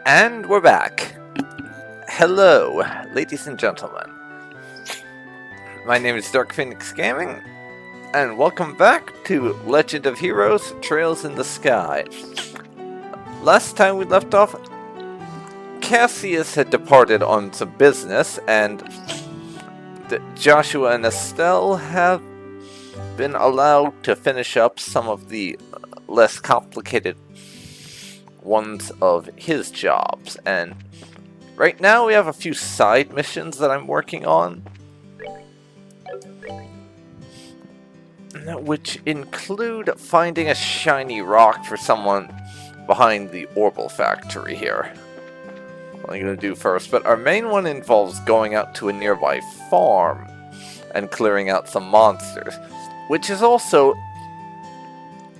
And we're back. Hello, ladies and gentlemen. My name is Dark Phoenix Gaming, and welcome back to Legend of Heroes: Trails in the Sky. Last time we left off, Cassius had departed on some business, and Joshua and Estelle have been allowed to finish up some of the less complicated ones of his jobs. And right now we have a few side missions that I'm working on, which include finding a shiny rock for someone behind the Orbital factory here. What I'm going to do first, but our main one involves going out to a nearby farm and clearing out some monsters, which is also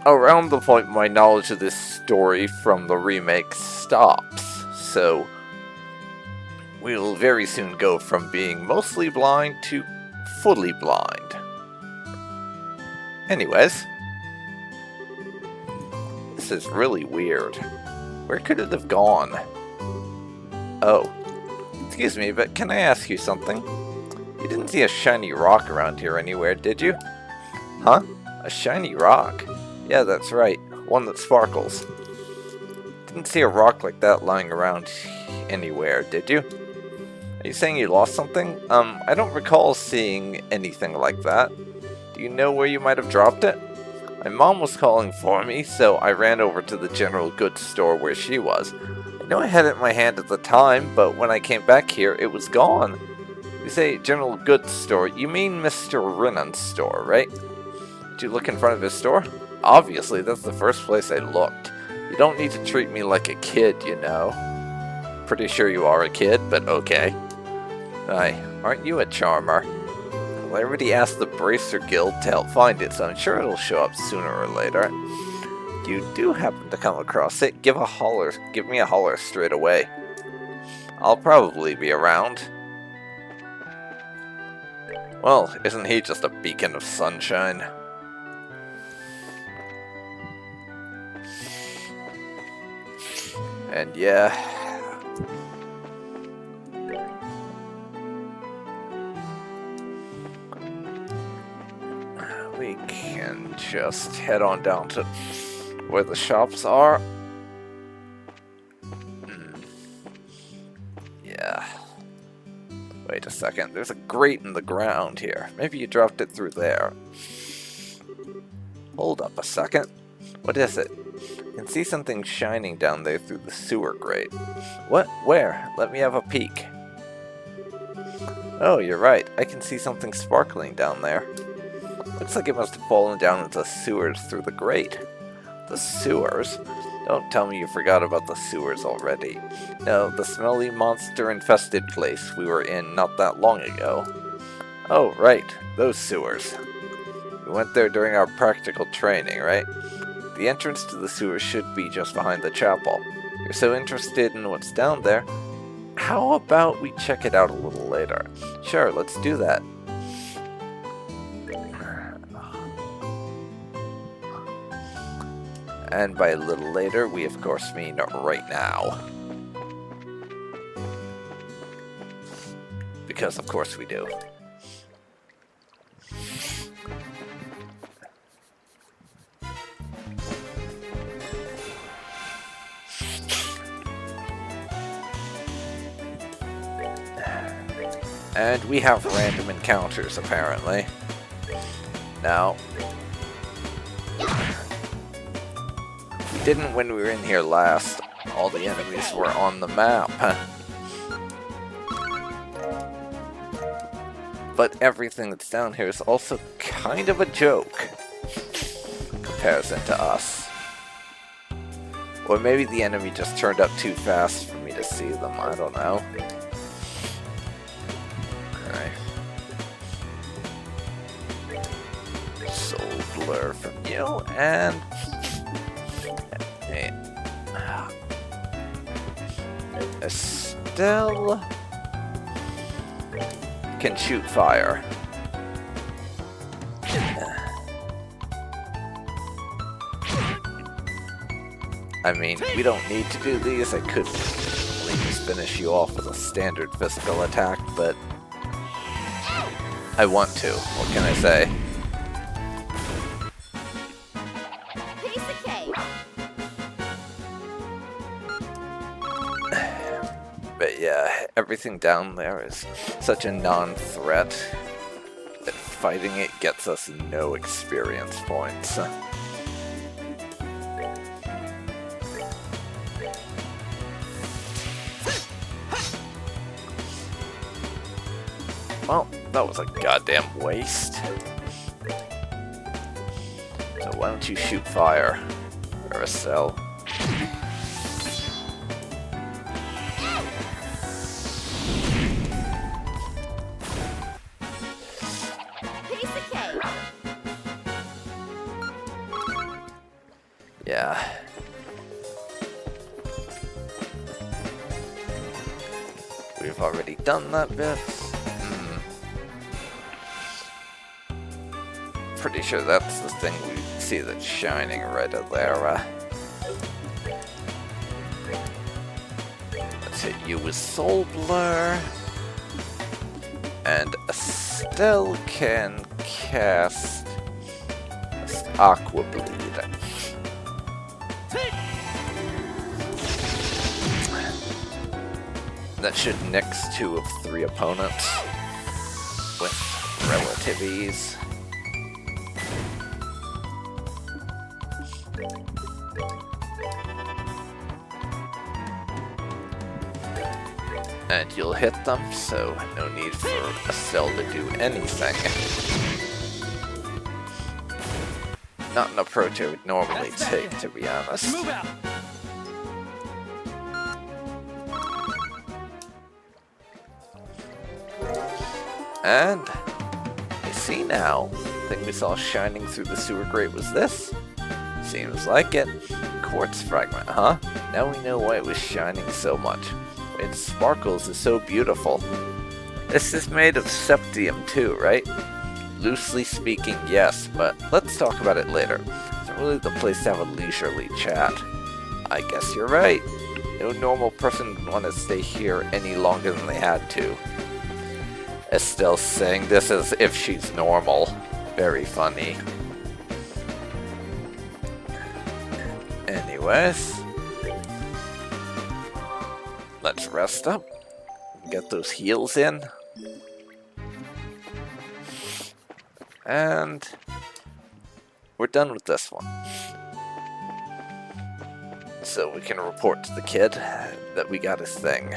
around the point my knowledge of this story from the remake stops. So we'll very soon go from being mostly blind to fully blind. Anyways, this is really weird. Where could it have gone? Oh, excuse me, but can I ask you something? You didn't see a shiny rock around here anywhere, did you? Huh? A shiny rock? Yeah, that's right. One that sparkles. Didn't see a rock like that lying around anywhere, did you? Are you saying you lost something? I don't recall seeing anything like that. Do you know where you might have dropped it? My mom was calling for me, so I ran over to the general goods store where she was. I know I had it in my hand at the time, but when I came back here, it was gone. You say general goods store, you mean Mr. Rinnan's store, right? Did you look in front of his store? Obviously, that's the first place I looked. You don't need to treat me like a kid, you know. Pretty sure you are a kid, but okay. Aren't you a charmer? Well, I already asked the Bracer Guild to help find it, so I'm sure it'll show up sooner or later. If you do happen to come across it, give me a holler straight away. I'll probably be around. Well, isn't he just a beacon of sunshine? And yeah, we can just head on down to where the shops are. Yeah. Wait a second, there's a grate in the ground here. Maybe you dropped it through there. Hold up a second. What is it? I can see something shining down there through the sewer grate. What? Where? Let me have a peek. Oh, you're right. I can see something sparkling down there. Looks like it must have fallen down into the sewers through the grate. The sewers? Don't tell me you forgot about the sewers already. No, the smelly monster-infested place we were in not that long ago. Oh, right. Those sewers. We went there during our practical training, right? The entrance to the sewer should be just behind the chapel. You're so interested in what's down there, how about we check it out a little later? Sure, let's do that. And by a little later, we of course mean right now. Because of course we do. And we have random encounters, apparently. Now, we didn't when we were in here last. All the enemies were on the map. But everything that's down here is also kind of a joke. In comparison to us. Or maybe the enemy just turned up too fast for me to see them, I don't know. Soul Blur from you, and Estelle can shoot fire. I mean, we don't need to do these. I could just finish you off with a standard physical attack, but I want to. What can I say? Piece of cake. But yeah, everything down there is such a non-threat that fighting it gets us no experience points. Well, that was a goddamn waste. So why don't you shoot fire, Aracel? Piece of cake. Yeah. We've already done that bit. Pretty sure that's the thing we see that's shining right out there. Let's hit you with Soul Blur. And Estelle can cast Aqua Bleed. That should nix 2 of 3 opponents with relative ease. And you'll hit them, so no need for Estelle to do anything. Not an approach I would normally take, to be honest. Move out. And I see now, the thing we saw shining through the sewer grate was this. Seems like it. Quartz fragment, huh? Now we know why it was shining so much. It sparkles is so beautiful. This is made of septium too, right? Loosely speaking, yes, but let's talk about it later. It's not really the place to have a leisurely chat. I guess you're right. No normal person would want to stay here any longer than they had to. Estelle's saying this as if she's normal. Very funny. Anyways, let's rest up. Get those heals in. And we're done with this one. So we can report to the kid that we got his thing.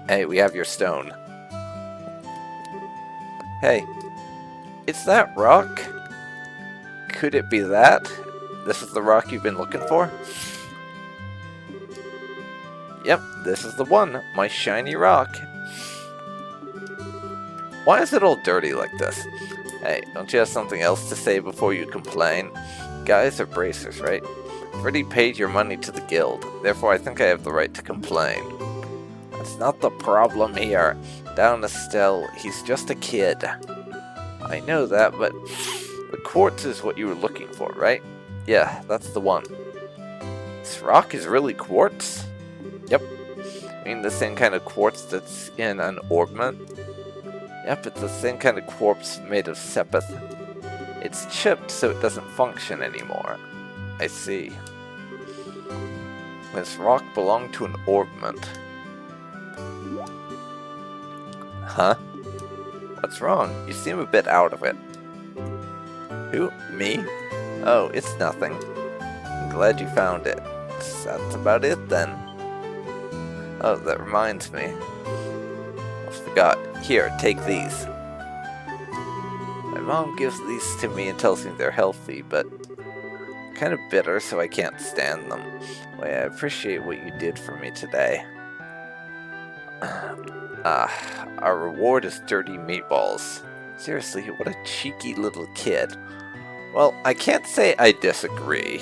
Hey, we have your stone. Hey, it's that rock? Could it be that? This is the rock you've been looking for? Yep, this is the one, my shiny rock. Why is it all dirty like this? Hey, don't you have something else to say before you complain? Guys are bracers, right? I've already paid your money to the guild, therefore I think I have the right to complain. That's not the problem here. Down Estelle, he's just a kid. I know that, but the quartz is what you were looking for, right? Yeah, that's the one. This rock is really quartz? Yep. I mean the same kind of quartz that's in an orbment? Yep, it's the same kind of quartz made of sepith. It's chipped so it doesn't function anymore. I see. This rock belonged to an orbment. Huh? What's wrong? You seem a bit out of it. Who? Me? Oh, it's nothing. I'm glad you found it. That's about it then. Oh, that reminds me. I forgot. Here, take these. My mom gives these to me and tells me they're healthy, but I'm kind of bitter, so I can't stand them. Well, I appreciate what you did for me today. Our reward is dirty meatballs. Seriously, what a cheeky little kid. Well, I can't say I disagree.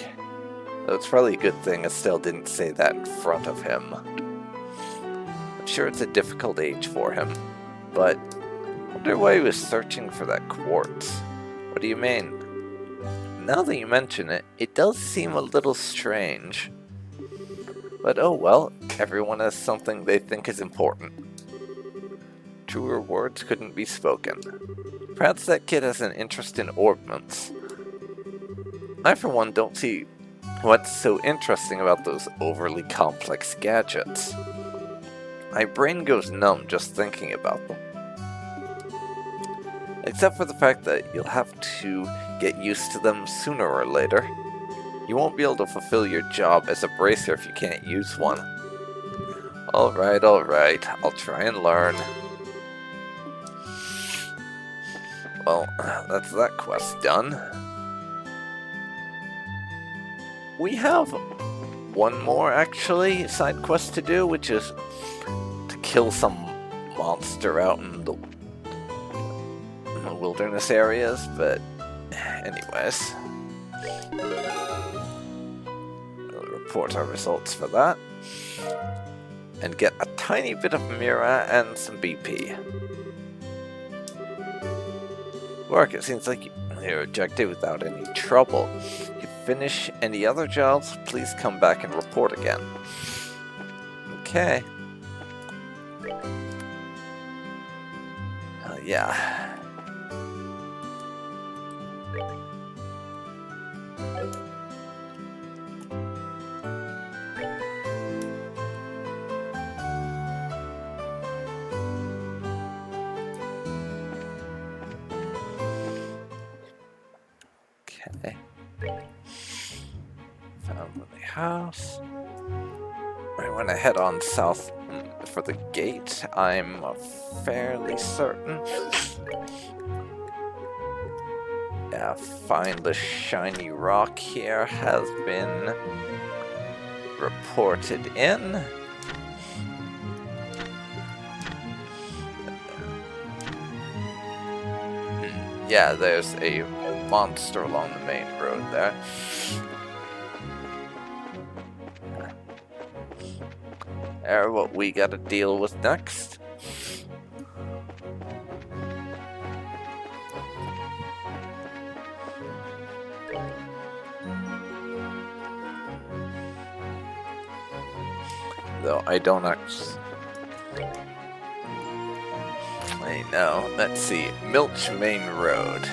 Though it's probably a good thing Estelle didn't say that in front of him. I'm sure it's a difficult age for him, but I wonder why he was searching for that quartz. What do you mean? Now that you mention it, it does seem a little strange. But oh well, everyone has something they think is important. Truer words couldn't be spoken. Perhaps that kid has an interest in orbments. I for one don't see what's so interesting about those overly complex gadgets. My brain goes numb just thinking about them. Except for the fact that you'll have to get used to them sooner or later. You won't be able to fulfill your job as a bracer if you can't use one. Alright, I'll try and learn. Well, that's that quest done. We have one more, actually, side quest to do, which is to kill some monster out in the wilderness areas, but anyways. We'll report our results for that. And get a tiny bit of Mira and some BP. Work, it seems like you're ejected without any trouble. If you finish any other jobs, please come back and report again. Okay. Yeah. Okay. Family house. I want to head on south for the gate. I'm fairly certain. Yeah, find the shiny rock here has been reported in. Yeah, there's a monster along the main road there. What we gotta deal with next. Though I don't actually... I know. Let's see. Milch Main Road.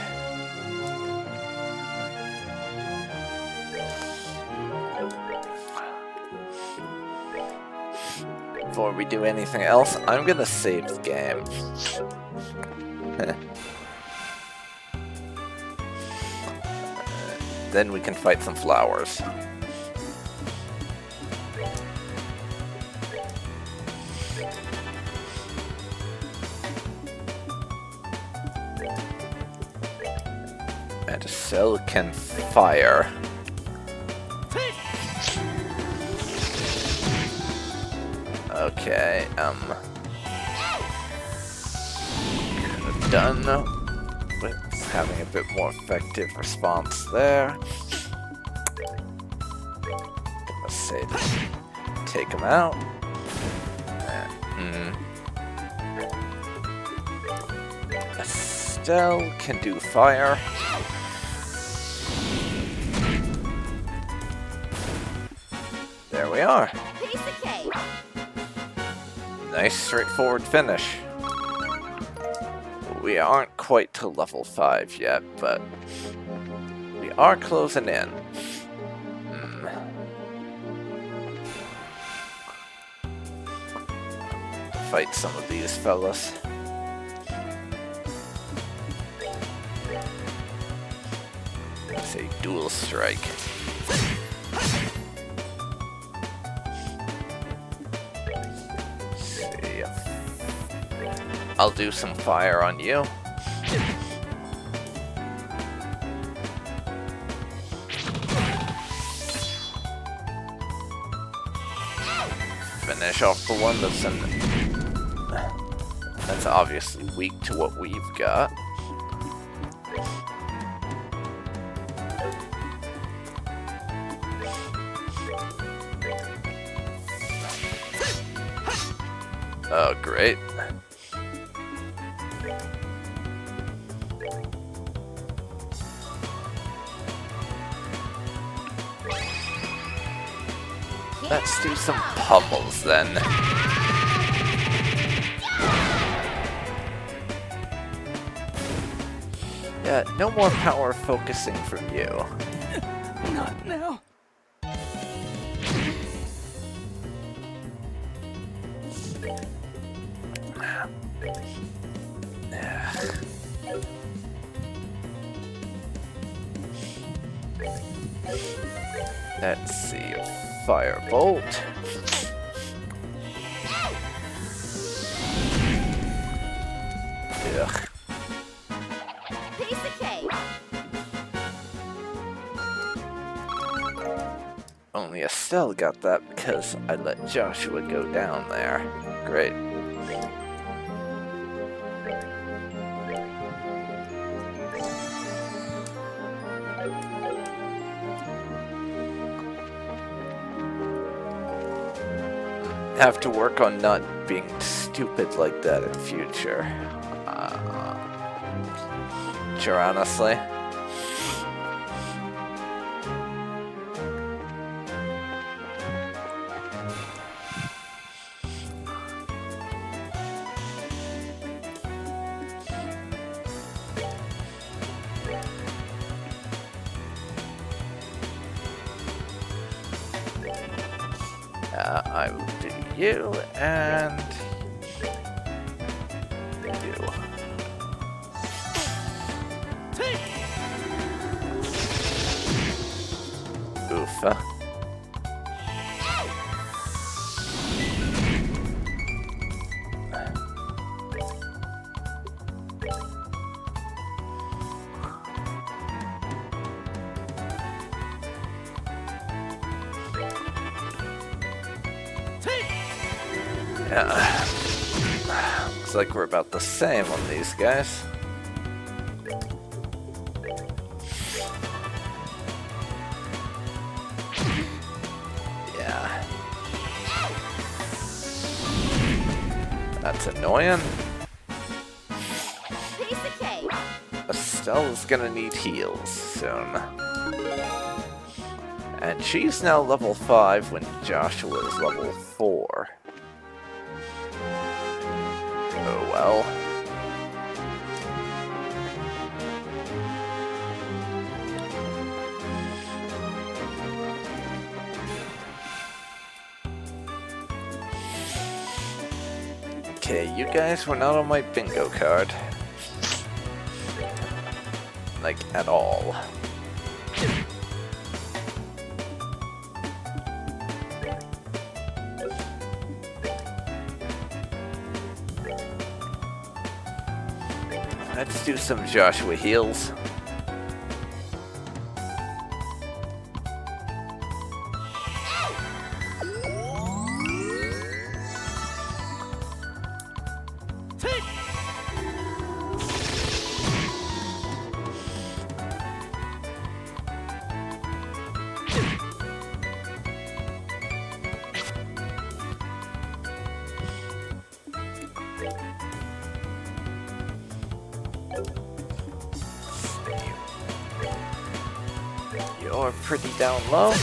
Before we do anything else, I'm gonna save the game. Then we can fight some flowers. And a cell can fire. Okay, could have done with having a bit more effective response there. Let's say take him out. Estelle can do fire. There we are. Piece of cake. Nice straightforward finish. We aren't quite to level 5 yet, but we are closing in. Fight some of these fellas. Say dual strike. I'll do some fire on you. Finish off the one that's obviously weak to what we've got. Oh, great. Let's do some pummels then. Yeah, no more power focusing from you. Not now. Let's see, Firebolt. Ugh. Piece of cake. Only Estelle got that because I let Joshua go down there. Great. Have to work on not being stupid like that in future. Sure, honestly. I will do you and you. Oofa. Yeah. Looks like we're about the same on these guys. Yeah. That's annoying. Piece of cake. Estelle's gonna need heals soon. And she's now level 5 when Joshua is level 4. Oh well. Okay, you guys were not on my bingo card. Like, at all. Let's do some Joshua heals. You're pretty down low,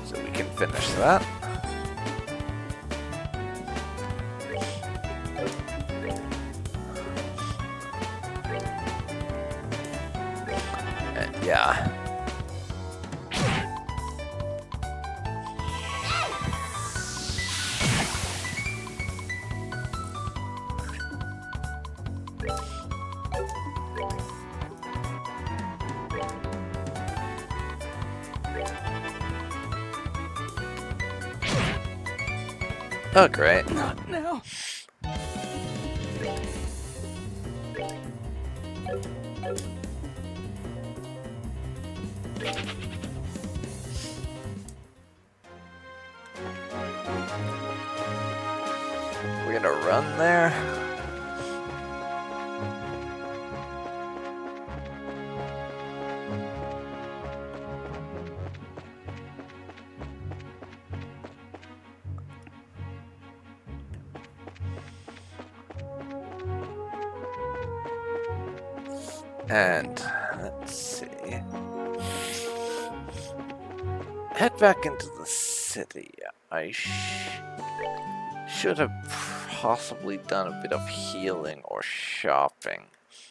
so we can finish that. And yeah. Oh, great. Not now. We're gonna run there. And let's see. head back into the city. I should have possibly done a bit of healing or shopping.